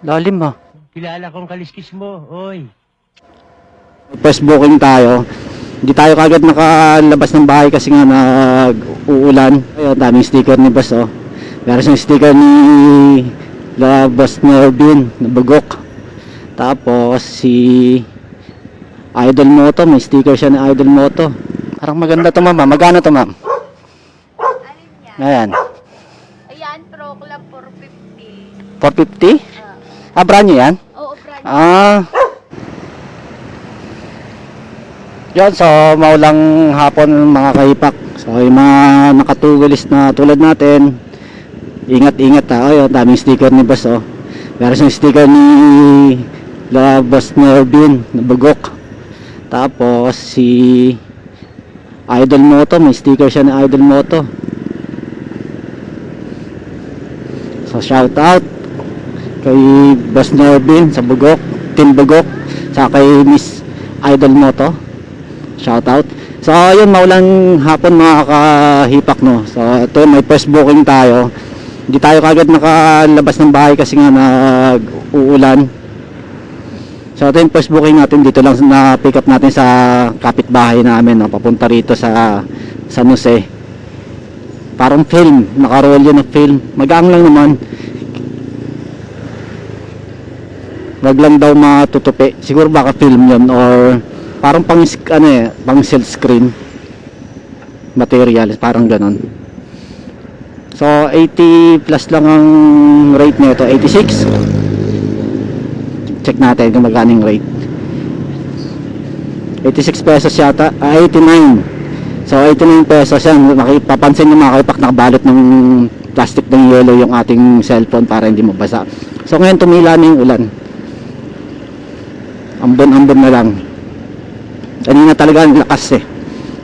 Lalim ah. Kilala kong kaliskis mo, oy. First booking tayo. Hindi tayo kagad nakalabas ng bahay kasi nga nag-uulan. Ayun, daming sticker ni Boss oh. Meron siyang sticker ni Boss Nervin na bugok. Tapos si Idol Moto, may sticker siya ni Idol Moto. Parang maganda to ma'am. Magkano to ma'am? Alin yan? Ayan. Ayan, Pro Club 450. 450? Brand new yan? Oo, brand. Yan, so maulang hapon mga kahipak. So yung mga nakatugulis na tulad natin, ingat-ingat ha. Ayun, daming sticker ni Boss oh. Meron siyang sticker ni Boss Nervin na bugok. Tapos si Idol Moto, may sticker siya ni Idol Moto. So shout out kay Boss Nervin sa bugok, Team Bugok, saka kay Miss Idol Moto. Shout out. So ayun, maulang hapon mga kahipak no. So ito, may first booking tayo. Hindi tayo kagad nakalabas ng bahay kasi nga nag-uulan. So ito yung first booking natin. Dito lang na pick up natin sa kapitbahay namin no, papunta rito sa San Jose. Parang film, naka-roll yun na film. Magaang lang naman. Wag lang daw matutupi. Siguro baka film yun or parang pang silk screen material, parang ganon. So 80 plus lang ang rate nito, 86. Check natin kung magkano yung rate. 86 pesos yata, 89. So 89 pesos yan. Makipapansin nyo mga kaipak, nakabalot ng plastic ng yellow yung ating cellphone para hindi mabasa. So ngayon tumila na yung ulan. Ambon-ambon na lang. Kanina talaga ang lakas eh.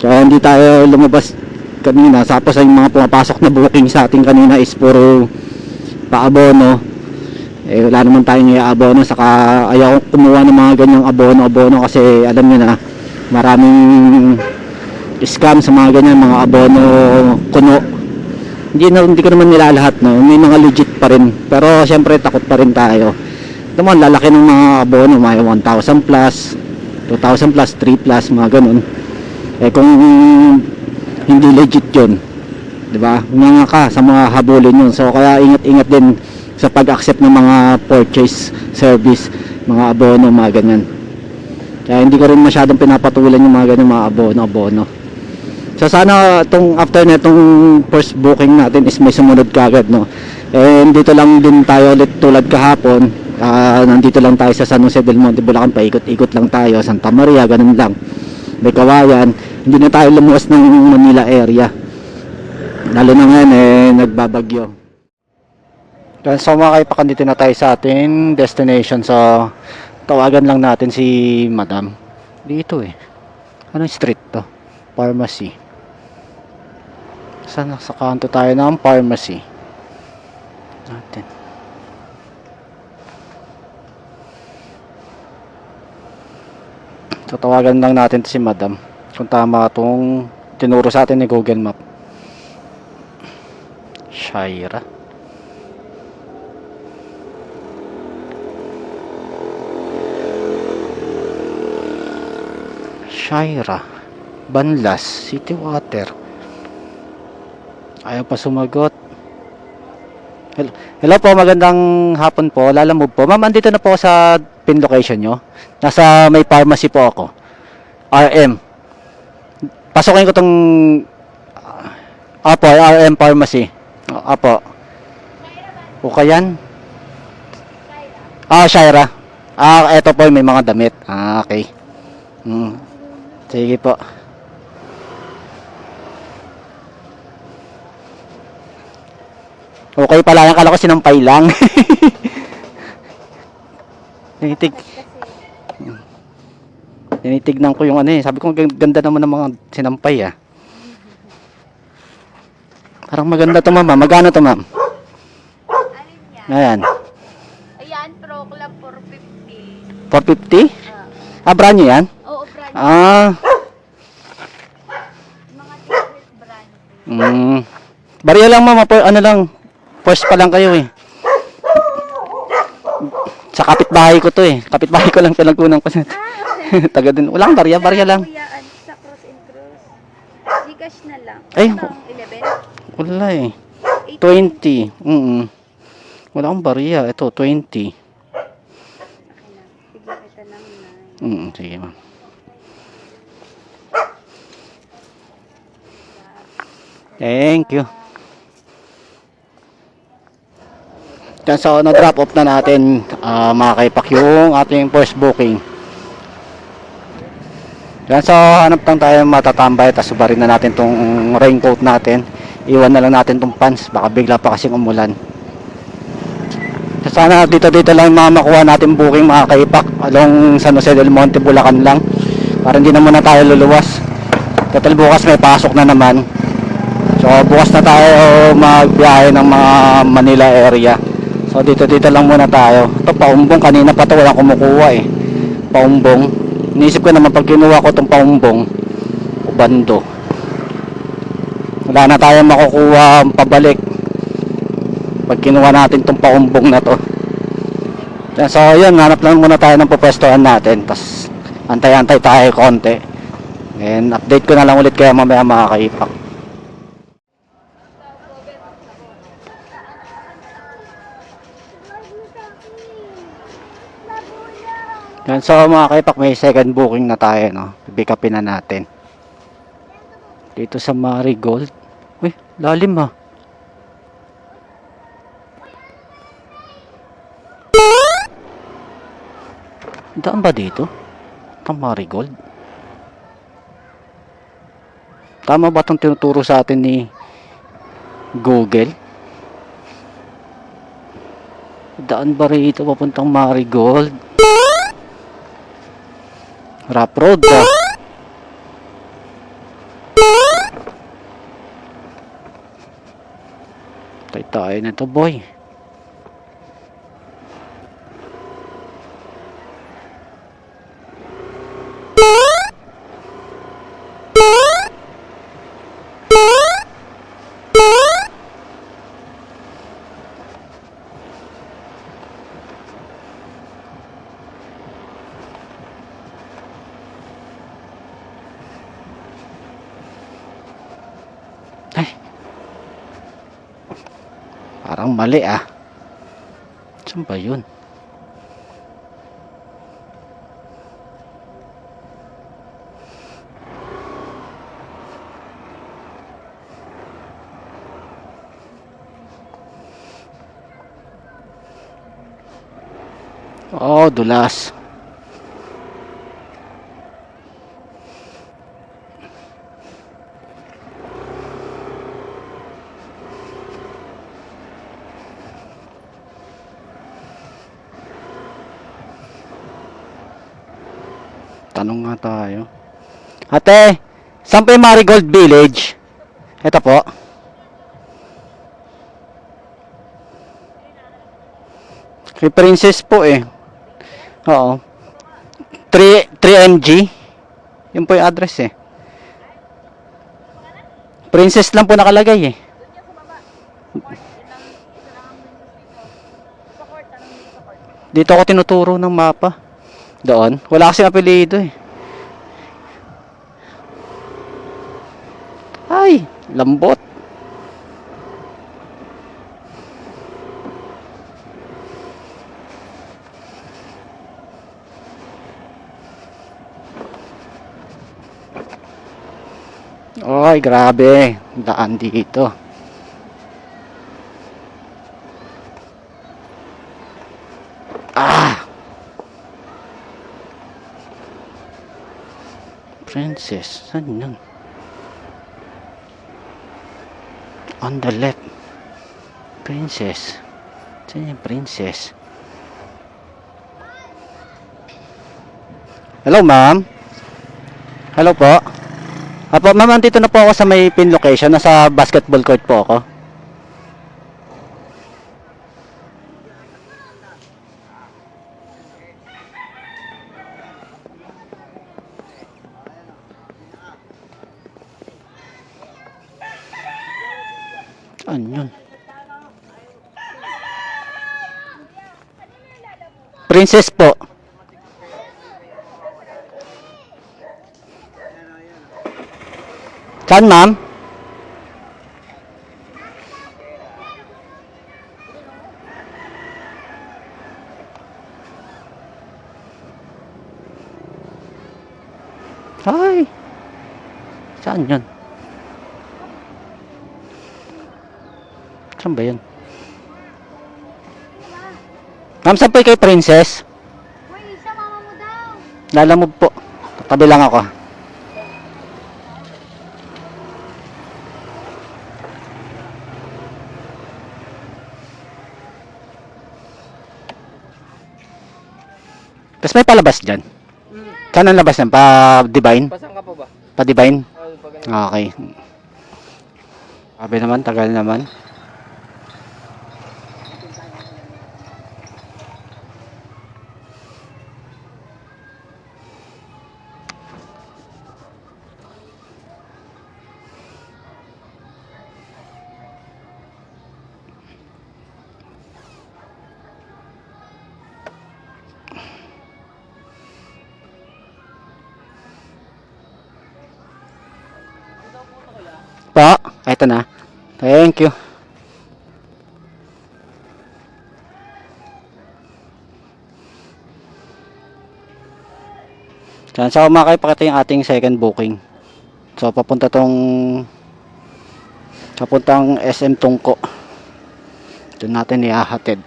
So hindi tayo lumabas kanina. Tapos ay mga pumapasok na booking sa ating kanina is puro pa-abono. Eh wala naman tayong i-abono. Saka ayaw kumuha ng mga ganyang abono kasi alam nyo na maraming scam sa mga ganyan, mga abono kuno. Hindi ko naman nilalahat no. May mga legit pa rin. Pero syempre takot pa rin tayo. Ito mo, lalaki ng mga abono. May 1,000 plus 2,000 plus, 3 plus, mga ganun. Eh kung hindi legit yun, diba? Mga ka sa mga habulin yun. So kaya ingat-ingat din sa pag-accept ng mga purchase service, mga abono, mga ganyan. Kaya hindi ko rin masyadong pinapatulan yung mga ganyan, mga abono. So sana itong after na itong first booking natin is may sumunod kagad, no? And dito lang din tayo ulit tulad kahapon. Nandito lang tayo sa San Jose del Monte, Bulacan, paikot-ikot lang tayo, Santa Maria, ganun lang. May Kawayan, hindi na tayo lumuwas ng Manila area. Lalo na ngayon nagbabagyo. So mga kaipakan, dito na tayo sa ating destination. So tawagan lang natin si Madam. Dito anong street to? Pharmacy. Saan sa kanto tayo ng pharmacy natin? So tawagan lang natin si Madam kung tama itong tinuro sa atin ni Google Map. Shaira. Banlas, City Water. Ayaw pa sumagot. Hello po, magandang hapon po. Lalamove po. Ma'am, andito na po sa pin location nyo. Nasa may pharmacy po ako. RM. Pasokin ko tong RM pharmacy. Apo. Okay yan? Shaira. Eto po, may mga damit. Okay. Sige po. Okay pala yan, kala ko sinampay lang. Tinitignan ko yung sabi ko ganda naman ng mga sinampay Parang maganda to ma'am. Magkano to ma'am? Alin yan? Ayan. Ayan, Pro Club 450. 450? Brand new yan? Oo, brand. Mga t-shirt brand. Bariya lang ma'am, lang. First pa lang kayo Sa kapitbahay ko to eh. Kapitbahay ko lang pinagkunan ko. Taga din. Walang barya lang. Kuya, sa cross and cross. Gcash na lang. Ay, Itong 11? wala eh. 18. 20. Wala akong barya. Ito, 20. Okay lang. Bigyan kita ng 9. Sige ma'am. Thank you. Yan, so na-drop off na natin mga kaipak yung ating first booking. Yan, so hanap lang tayo matatambay, tapos subarin na natin tong raincoat natin. Iwan na lang natin tong pants, baka bigla pa kasing umulan. So, sana dito lang mga makuha natin booking mga kaipak along San Jose del Monte, Bulacan lang, para hindi na muna tayo luluwas. Total bukas may pasok na naman. So bukas na tayo magbiyahe ng mga Manila area. So dito lang muna tayo. Ito paumbong, kanina pa ito walang kumukuha eh. Paumbong. Iniisip ko naman pag kinuha ko itong paumbong, ubando, wala na tayo makukuha pabalik pag kinuha natin itong paumbong na to. So yun, hanap lang muna tayo ng pupwestuhan natin, tapos antay-antay tayo konti, and update ko na lang ulit kaya mamaya mga kaipak. Yan, so mga kaipak, may second booking na tayo, no? Pick upin na natin dito sa Marigold. Uy, lalim ah. Daan ba dito? Itong Marigold? Tama ba itong tinuturo sa atin ni Google? Daan ba rito papuntang Marigold? Rough road ah. Tayo na to boy. Ay, parang mali ah. Saan ba yun? Oh, dulas. Tanong nga tayo. Ate, saan po yung Marigold Village? Ito po. Kay Princess po eh. Oo. 3MG. Yun po yung address eh. Princess lang po nakalagay eh. Dito ako tinuturo ng mapa. Doon. Wala kasi apelido eh. Ay, lambot. Ay, grabe. Daan dito. Ah! Princess. Saan yun? On the left. Princess. Saan yung Princess? Hello, ma'am. Hello po. Apo, ma'am, andito na po ako sa may pin location. Nasa basketball court po ako. Saan yun? Princess po. Saan, ma'am? Ay. Saan yun? Saan ba yun? Ma'am, saan po kay Princess? Uy, isa mama mo daw. Lalamove po. Tabi lang ako. Tapos may palabas dyan. Saan ang labas yan? Pa-Divine? Pasang ka po ba? Pa-Divine? Pag Okay. Sabi naman, tagal naman. Po, eto na. Thank you. Diyan sa umakay, pakita yung ating second booking. So, papuntang SM Tungko. Doon natin ihahatid.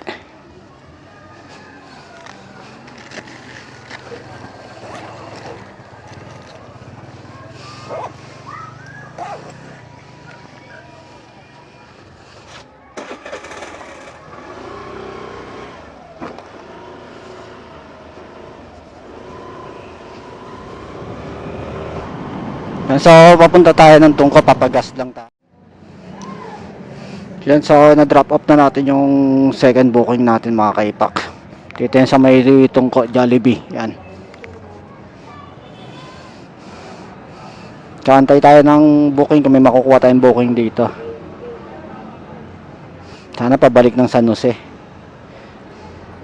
So, papunta tayo ng Tungko, papagas lang tayo. Yan, so na-drop off na natin yung second booking natin mga kaipak. Dito yan sa may Tungko, Jollibee. Yan. Kaantay tayo ng booking kung may makukuha tayong booking dito. Sana pabalik ng San Jose.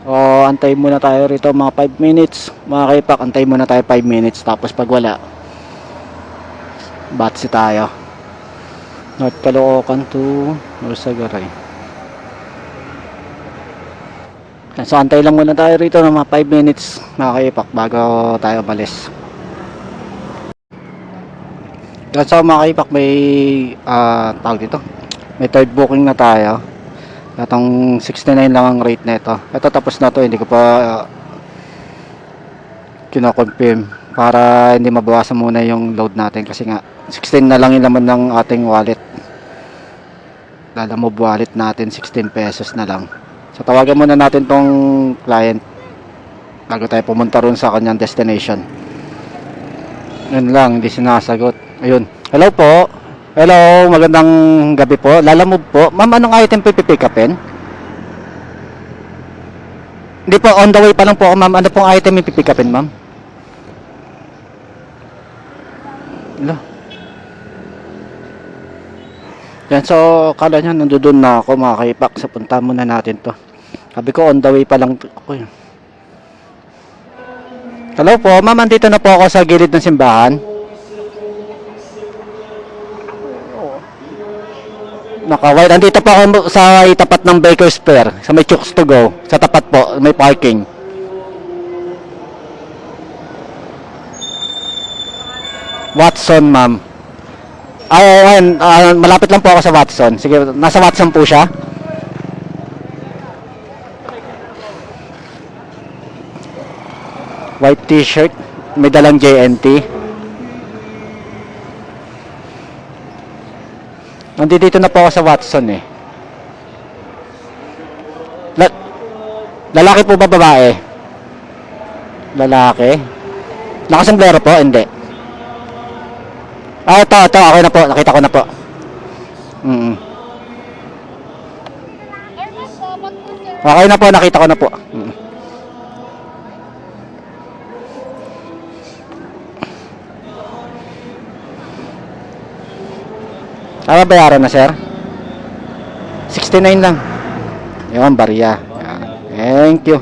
So, antay muna tayo rito mga 5 minutes. Mga kaipak, antay muna tayo 5 minutes. Tapos pag wala, batsi tayo. North Caloocan to Norsagaray. So antay lang muna tayo rito ng mga 5 minutes mga kaipak bago tayo balis. So mga kaipak, may tawag dito, may third booking na tayo. Itong 69 lang ang rate nito. Ito tapos na to, hindi ko pa kino-confirm para hindi mabawasan muna yung load natin kasi nga 16 na lang yung laman ng ating wallet. Lalamove wallet natin 16 pesos na lang. So tawagan muna natin tong client bago tayo pumunta ron sa kanyang destination. Yun lang, hindi sinasagot. Ayun. Hello po. Hello, magandang gabi po. Lalamove po. Ma'am, anong item po pipick upin? Hindi po, on the way pa lang po ako, ma'am. Ano pong item pipick upin, ma'am? Hello. Yan, so kala nyo nandoon na ako mga kaipak. Sa punta muna natin to. Sabi ko on the way pa lang ako yun. Hello po, ma'am, andito na po ako sa gilid ng simbahan. Naka-white, andito po ako sa tapat ng Baker's Fair. Sa may Chooks to Go. Sa tapat po, may parking. Watson, ma'am. Ayun, malapit lang po ako sa Watson. Sige, nasa Watson po siya. White t-shirt, may dalang JNT. Nandito na po ako sa Watson eh. Lalaki po ba babae? Lalaki. Nakasombrero po? Hindi. Ito, okay na po. Nakita ko na po. Okay na po, nakita ko na po. Tama bayaran na, sir? 69 lang. Yung barya. Yan. Thank you.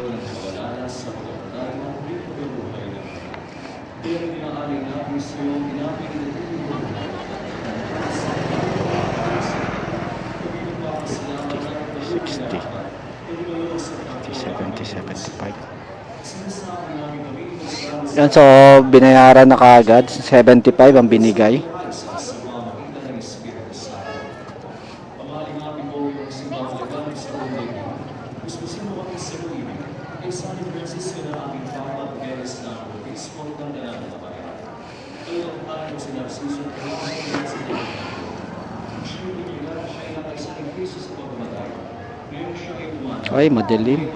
Yan, so binayaran na kaagad. 75 ang binigay. Ay, madilim.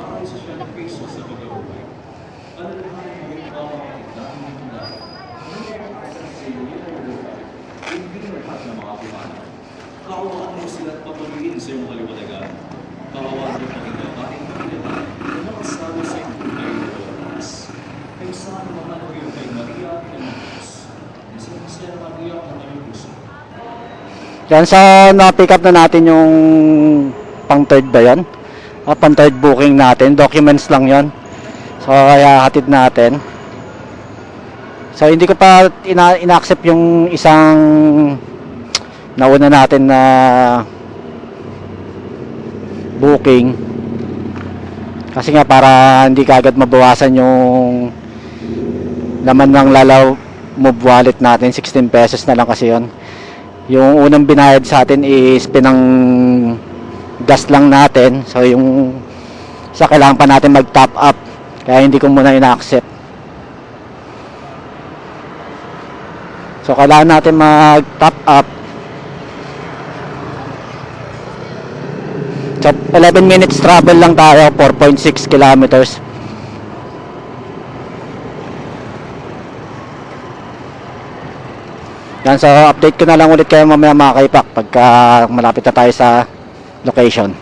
Kaawaan mo sila at papaliin sa iyong kaliwanagan. Kaawaan mo pakinggan aking panginoon na nakasama sa iyong tunay na oras. Kaya saan mga nabiyo kay Maria ng Diyos? Sa Jose Maria ang aming puso. Yan, sa na-pick up na natin yung pang third ba yan? O pang third booking natin. Documents lang yon. So kaya hatid natin. So hindi ko pa ina-accept yung isang nauna natin na booking. Kasi nga para hindi kaagad mabawasan yung laman ng Lalaw Move Wallet natin. 16 pesos na lang kasi yon. Yung unang binayad sa atin is pinang gas lang natin. So yung sa kailangan pa natin mag top up. Kaya hindi ko muna ina-accept. So kailangan natin mag top up. So 11 minutes travel lang tayo, 4.6 kilometers. Yan, so update ko na lang ulit kayo mamaya mga kaipak pagka malapit na tayo sa location.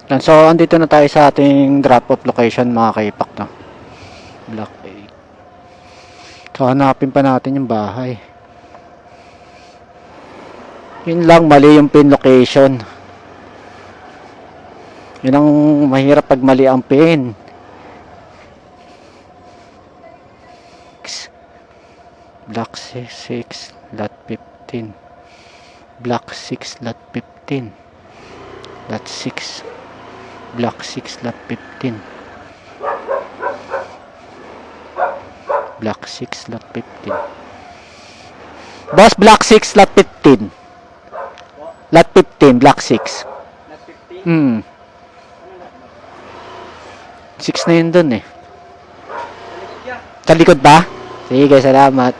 Yan, so andito na tayo sa ating drop off location mga kaipak, no? Block 8. So hanapin pa natin yung bahay. Yun lang, mali yung pin location. Yun ang mahirap pag mali ang pin. Block 6 lot 15. Block 6 lot 15. Lot 6. Block 6 lot 15. Block 6 lot 15. Boss, block 6 lot 15. Lot 15, block 6. Lot 15? 6 na yun dun eh. Yeah. Sa likod ba? Sige, salamat.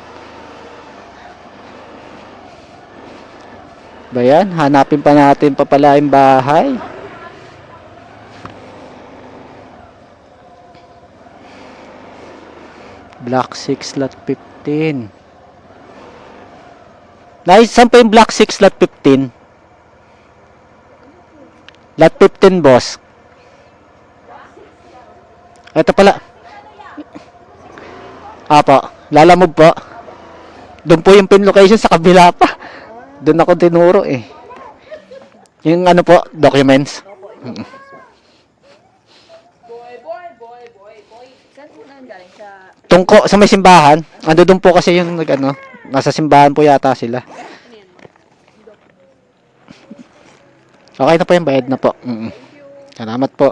Ba yan? Hanapin pa natin pa pala yung bahay. Block 6 lot 15. Nice, saan pa yung block 6 lot 15? Lot 15, boss. Ito pala. Apo, Lalamove po. Doon po yung pin location sa kabila pa. Doon ako tinuro eh. Yung ano po, documents. Saan po nang galing sa... Tungko sa may simbahan. Ando doon po kasi yung nag-ano, nasa simbahan po yata sila. Okay na po yung bayad na po. Salamat po.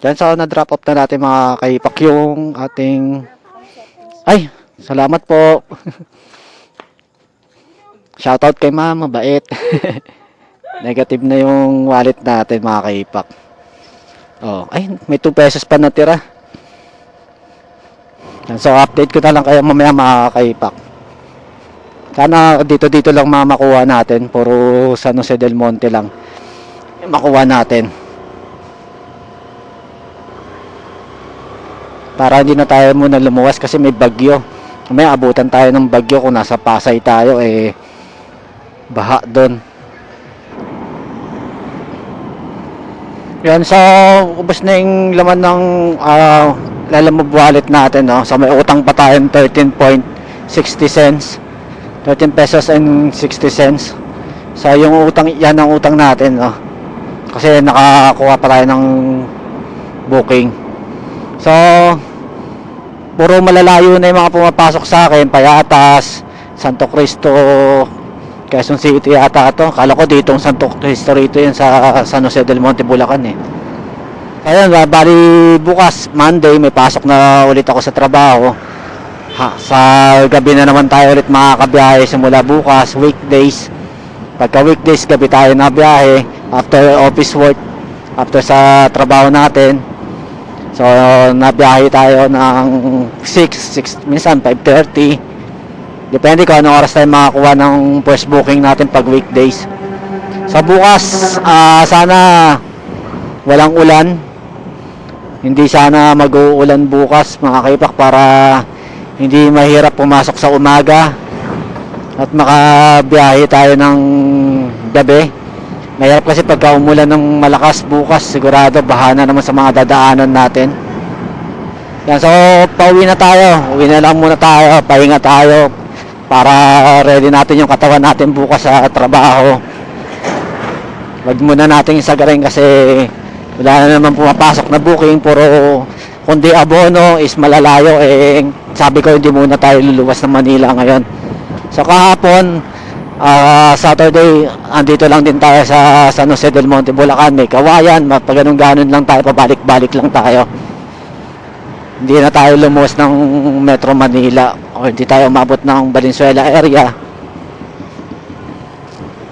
Yan, so na-drop off na natin mga kaipak yung ating... Ay, salamat po. Shoutout kay mama, bait. Negative na yung wallet natin mga kaipak. Oh, ay, may 2 pesos pa natira. Yan, so update ko na lang kayo mamaya mga kaipak. Sana dito lang makuha natin. Puro San Jose del Monte lang makuha natin. Para hindi na tayo muna lumuwas kasi may bagyo. May abutan tayo ng bagyo kung nasa Pasay tayo eh baha doon. Yan, so ubos na yung laman ng lalamove wallet natin, no? So may utang pa tayong 13.60 cents. 13 pesos and 60 cents. So yung utang, yan ang utang natin, no? Kasi nakakuha pa tayo ng booking. So puro malalayo na yung mga pumapasok sa akin, Payatas, Santo Cristo, Quezon City yata ito. Kala ko ditong Santo Cristo rito yun sa San Jose del Monte, Bulacan eh. Ayun, bali bukas Monday may pasok na ulit ako sa trabaho. Sa gabi na naman tayo ulit makakabiyahe simula bukas, weekdays. Pagka weekdays, gabi tayo na biyahe after office work, after sa trabaho natin. So nabiyahe tayo ng 6 minsan 5:30. Depende kung anong oras tayo makakuha ng first booking natin pag weekdays. So bukas, sana walang ulan. Hindi sana mag-uulan bukas mga kaipak, para hindi mahirap pumasok sa umaga at makabiyahe tayo ng gabi. Mahirap kasi pagka umulan ng malakas bukas, sigurado baha na naman sa mga dadaanan natin. Yan, so pauwi na tayo. Uwi na lang muna tayo, pahinga tayo para ready natin yung katawan natin bukas sa trabaho. Wag muna natin isagarin kasi wala na naman pumapasok na booking, puro kundi abono is malalayo. Sabi ko hindi muna tayo luluwas ng Manila ngayon. So kahapon, Saturday, andito lang din tayo sa San Jose del Monte, Bulacan. May kawayan, ganun lang tayo, pabalik-balik lang tayo. Hindi na tayo lumuwas ng Metro Manila o hindi tayo umabot ng Valenzuela area.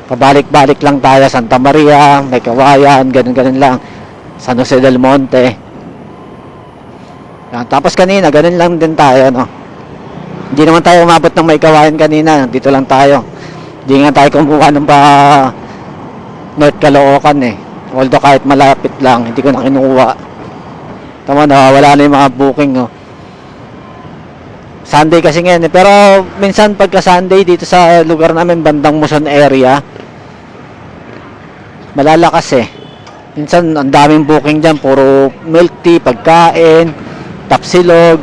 Pabalik-balik lang tayo, Santa Maria, may kawayan, ganun lang. San Jose del Monte. Yan. Tapos kanina, ganun lang din tayo, no? Hindi naman tayo umabot ng may kawayan kanina, dito lang tayo. Hindi nga tayo kumuha ng pa North Caloocan eh. Although kahit malapit lang, hindi ko na kinuha. Tama na, wala na yung mga booking, no? Sunday kasi ngayon eh. Pero minsan pagka Sunday dito sa lugar namin, bandang Muson area, malalakas eh. Minsan ang daming booking dyan, puro milk tea, pagkain, tapsilog,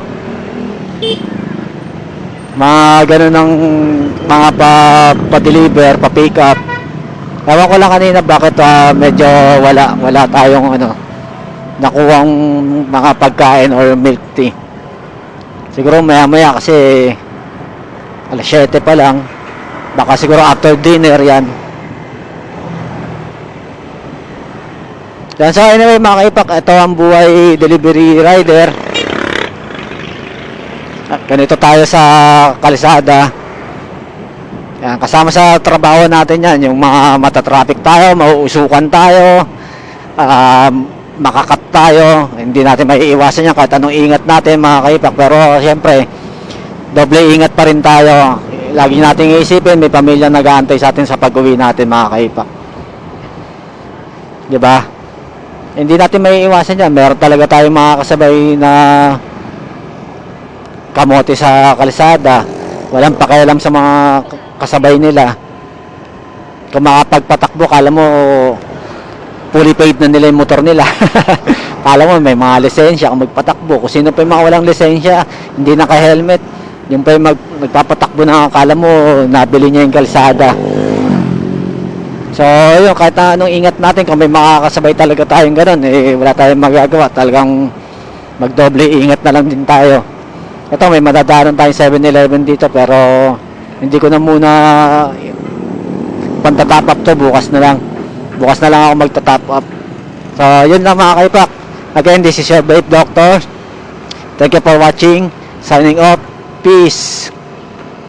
mga ganun ng mga pa-deliver, pa-pick up. Ewan ko lang kanina bakit medyo wala tayong nakuhang mga pagkain or milk tea. Siguro maya kasi alas 7 pa lang, baka siguro after dinner yan. So anyway mga kaipak, ito ang buhay delivery rider. Ganito tayo sa kalsada. Yan, kasama sa trabaho natin yan, yung mga matatraffic tayo, mauusukan tayo, makakat tayo, hindi natin maiiwasan yan kahit anong ingat natin mga kaipak. Pero siyempre, doble ingat pa rin tayo. Lagi nating iisipin, may pamilya nag-aantay sa atin sa pag-uwi natin mga kaipak. Diba? Hindi natin maiiwasan yan. Meron talaga tayong mga kasabay na kamote sa kalsada, walang pakialam sa mga kasabay nila. Kung makapagpatakbo, kala mo fully paid na nila yung motor nila. Kala mo may mga lisensya kung magpatakbo. Kung sino pa yung mga walang lisensya, hindi naka-helmet, yung pa yung magpapatakbo na kala mo nabili niya yung kalsada. So yun, kahit na anong ingat natin, kung may makakasabay talaga tayong ganun, wala tayong magagawa. Talagang magdoble ingat na lang din tayo. Ito, may madadaanan tayong 7-Eleven dito, pero hindi ko na muna panta-top up to, bukas na lang. Bukas na lang ako magta-top up. So, yun lang mga kaipak. Again, this is your Brave Doctor. Thank you for watching. Signing off. Peace.